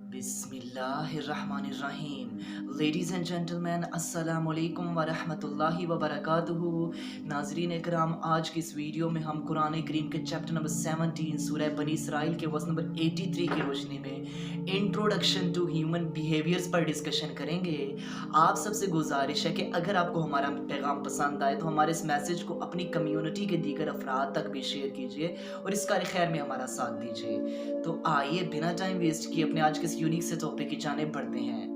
बिस्मिल्लाहिर्रहमानिर्रहीम। Ladies and gentleman, अस्सलामुअलैकुम वरहमतुल्लाहि वबरकातुहू। नाज़रीन इकराम, आज की इस वीडियो में हम कुरान करीम के चैप्टर नंबर 17 सूरह बनी इसराइल के वर्स नंबर 83 की रोशनी में इंट्रोडक्शन टू ह्यूमन बिहेवियर्स पर डिस्कशन करेंगे। आप सबसे गुजारिश है कि अगर आपको हमारा पैगाम पसंद आए तो हमारे इस मैसेज को अपनी कम्युनिटी के दीगर अफराद तक भी शेयर कीजिए और इस कार खैर में हमारा साथ दीजिए। तो आइए बिना टाइम वेस्ट किए अपने आज के इस यूनिक से टॉपिक की जानिब बढ़ते हैं।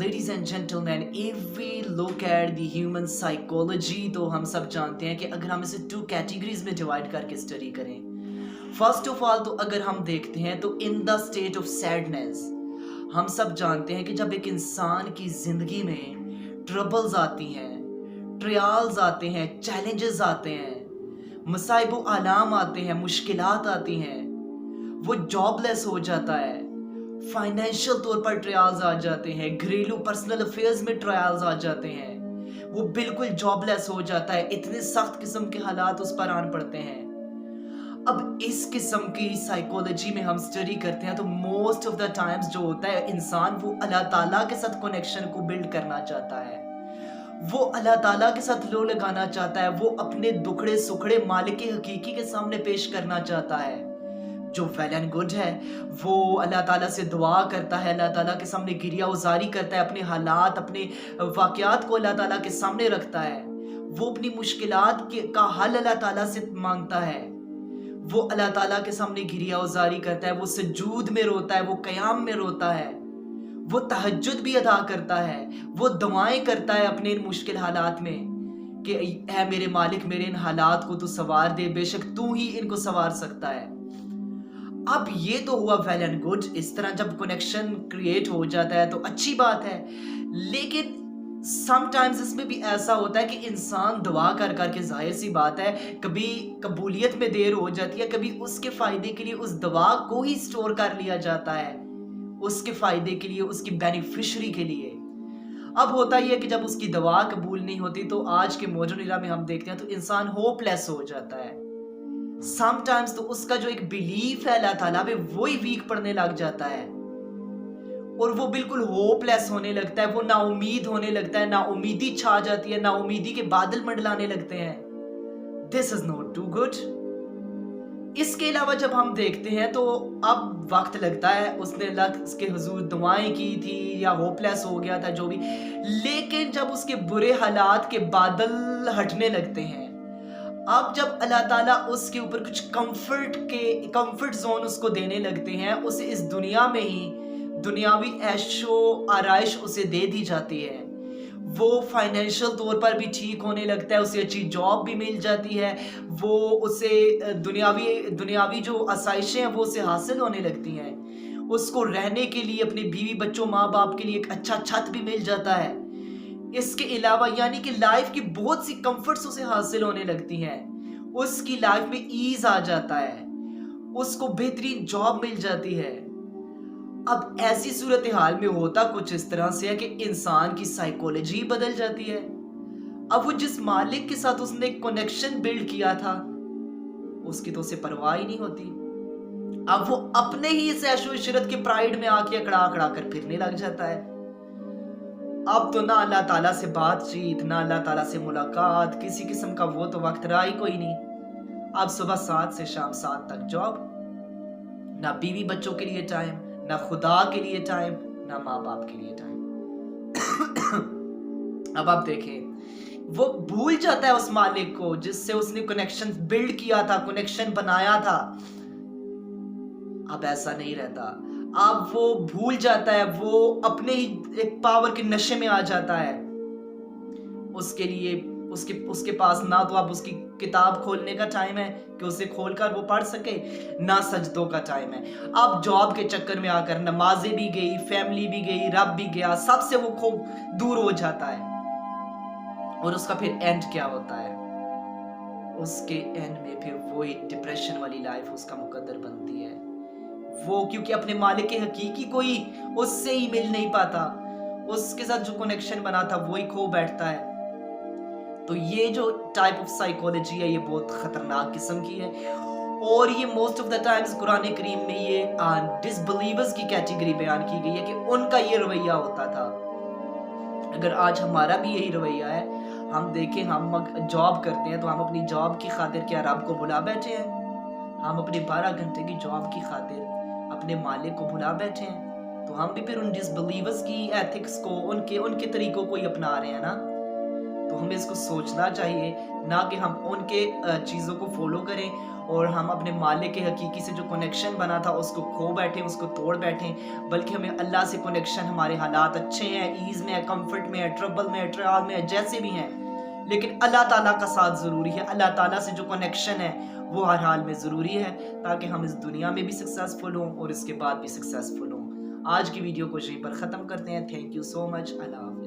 Ladies and gentlemen, if we look at the human psychology, तो हम सब जानते हैं कि अगर हम इसे 2 कैटेगरीज में डिवाइड करके स्टडी करें, फर्स्ट ऑफ ऑल तो अगर हम देखते हैं तो in the state of sadness, हम सब जानते हैं कि जब एक इंसान की जिंदगी में ट्रबल्स आती हैं, ट्रायल्स आते हैं, चैलेंजेस आते हैं, मसाइब व आलाम आते हैं, मुश्किलात आती हैं, वो जॉबलेस हो जाता है, फाइनेंशियल तौर पर ट्रायल्स आ जाते हैं, घरेलू पर्सनल अफेयर्स में ट्रायल्स आ जाते हैं, वो बिल्कुल जॉबलेस हो जाता है, इतने सख्त किस्म के हालात उस पर आन पड़ते हैं। अब इस किस्म की साइकोलॉजी में हम स्टडी करते हैं तो मोस्ट ऑफ द टाइम्स जो होता है, इंसान वो अल्लाह ताला के साथ कनेक्शन को बिल्ड करना चाहता है, वो अल्लाह ताला के साथ लो लगाना चाहता है, वो अपने दुखड़े सुखड़े मालिक हकीकी के सामने पेश करना चाहता है। जो वेल एंड गुड है, वो अल्लाह ताला से दुआ करता है, अल्लाह ताला के सामने गिरिया उजारी करता है, अपने हालात, अपने वाक़यात को अल्लाह ताला के सामने रखता है, वो अपनी मुश्किलात का हल अल्लाह ताला से मांगता है, वो अल्लाह ताला के सामने गिरिया उजारी करता है, वो सजूद में रोता है, वो क़याम में रोता है, वो तहज्जुद भी अदा करता है, वो दुआएं करता है अपने इन मुश्किल हालात में कि ऐ मेरे मालिक, मेरे इन हालात को तू सवार दे, बेशक तू ही इनको सवार सकता है। अब ये तो हुआ वेल एंड गुड, इस तरह जब कनेक्शन क्रिएट हो जाता है तो अच्छी बात है, लेकिन समटाइम्स इसमें भी ऐसा होता है कि इंसान दुआ कर करके, जाहिर सी बात है, कभी कबूलियत में देर हो जाती है, कभी उसके फायदे के लिए उस दवा को ही स्टोर कर लिया जाता है, उसके फायदे के लिए, उसकी बेनिफिशरी के लिए। अब होता ही है कि जब उसकी दवा कबूल नहीं होती तो आज के मॉडर्न एरा में हम देखते हैं तो इंसान होपलेस हो जाता है। समटाइम्स तो उसका जो एक बिलीफ है अल्लाह ताला पे, वो ही वीक पड़ने लग जाता है और वो बिल्कुल होपलेस होने लगता है, वो नाउमीद होने लगता है, नाउमीदी छा जाती है, नाउमीदी के बादल मंडलाने लगते हैं। This is not too good. इसके अलावा जब हम देखते हैं तो अब वक्त लगता है, उसने अल्लाह उसके हुजूर दुआएं की थी या होपलेस हो गया था जो भी, लेकिन जब उसके बुरे हालात के बादल हटने लगते हैं, अब जब अल्लाह ताला उसके ऊपर कुछ कंफर्ट जोन उसको देने लगते हैं, उसे इस दुनिया में ही दुनियावी ऐशो आराइश उसे दे दी जाती है, वो फाइनेंशियल तौर पर भी ठीक होने लगता है, उसे अच्छी जॉब भी मिल जाती है, वो उसे दुनियावी जो आसाइशें हैं वो उसे हासिल होने लगती हैं, उसको रहने के लिए, अपने बीवी बच्चों माँ बाप के लिए एक अच्छा छत भी मिल जाता है। इसके अलावा यानी कि लाइफ की बहुत सी कंफर्ट्स उसे हासिल होने लगती हैं, उसकी लाइफ में ईज आ जाता है, उसको बेहतरीन जॉब मिल जाती है। अब ऐसी सूरत हाल में होता कुछ इस तरह से है कि इंसान की साइकोलॉजी बदल जाती है। अब वो जिस मालिक के साथ उसने कनेक्शन बिल्ड किया था, उसकी तो उसे परवाह ही नहीं होती। अब वो अपने ही इस ऐशो इशरत के प्राइड में आके अकड़ा अकड़ा कर फिरने लग जाता है। अब तो ना अल्लाह ताला से बातचीत, ना अल्लाह ताला से मुलाकात, किसी किस्म का वो तो वक्त रहा ही कोई नहीं। अब सुबह 7 से शाम 7 तक जॉब, ना बीवी बच्चों के लिए टाइम, ना खुदा के लिए टाइम, ना माँ बाप के लिए टाइम। अब आप देखें, वो भूल जाता है उस मालिक को जिससे उसने कनेक्शन बिल्ड किया था, कनेक्शन बनाया था। अब ऐसा नहीं रहता, अब वो भूल जाता है, वो अपने ही एक पावर के नशे में आ जाता है। उसके लिए उसके पास ना तो अब उसकी किताब खोलने का टाइम है कि उसे खोलकर वो पढ़ सके, ना सजदों का टाइम है। अब जॉब के चक्कर में आकर नमाजें भी गई, फैमिली भी गई, रब भी गया, सबसे वो खूब दूर हो जाता है। और उसका फिर एंड क्या होता है? उसके एंड में फिर वही डिप्रेशन वाली लाइफ उसका मुकद्दर बनती है। वो क्योंकि अपने मालिक के हकीकी को ही उससे ही मिल नहीं पाता, उसके साथ जो कनेक्शन बना था वो ही खो बैठता है। तो ये जो टाइप ऑफ साइकोलॉजी है ये बहुत खतरनाक किस्म की है। اور یہ موسٹ آف دا ٹائمز قرآن کریم میں یہ ڈسبلیورز کی کیٹیگری بیان کی گئی ہے کہ ان کا یہ رویہ ہوتا تھا. اگر آج ہمارا بھی یہی رویہ ہے, ہم دیکھیں ہم جاب کرتے ہیں تو ہم اپنی جاب کی خاطر کیا رب کو بھلا بیٹھے ہیں؟ ہم اپنے 12 گھنٹے کی جاب کی خاطر اپنے مالک کو بھلا بیٹھے ہیں. تو ہم بھی پھر ان ڈسبلیورز کی ایتھکس کو, ان کے طریقوں کو ہی اپنا رہے ہیں نا. تو ہمیں اس کو سوچنا چاہیے, نہ کہ ہم ان کے چیزوں کو فالو کریں اور ہم اپنے مالک کے حقیقی سے جو کنیکشن بنا تھا اس کو کھو بیٹھیں, اس کو توڑ بیٹھیں. بلکہ ہمیں اللہ سے کنیکشن, ہمارے حالات اچھے ہیں, ایز میں ہے, کمفرٹ میں ہے, ٹربل میں ہے, ٹرائل میں ہے, جیسے بھی ہیں, لیکن اللہ تعالیٰ کا ساتھ ضروری ہے. اللہ تعالیٰ سے جو کنیکشن ہے وہ ہر حال میں ضروری ہے, تاکہ ہم اس دنیا میں بھی سکسیسفل ہوں اور اس کے بعد بھی سکسیسفل ہوں. آج کی ویڈیو کو یہیں پر ختم کرتے ہیں. تھینک یو سو مچ. اللہ حافظ.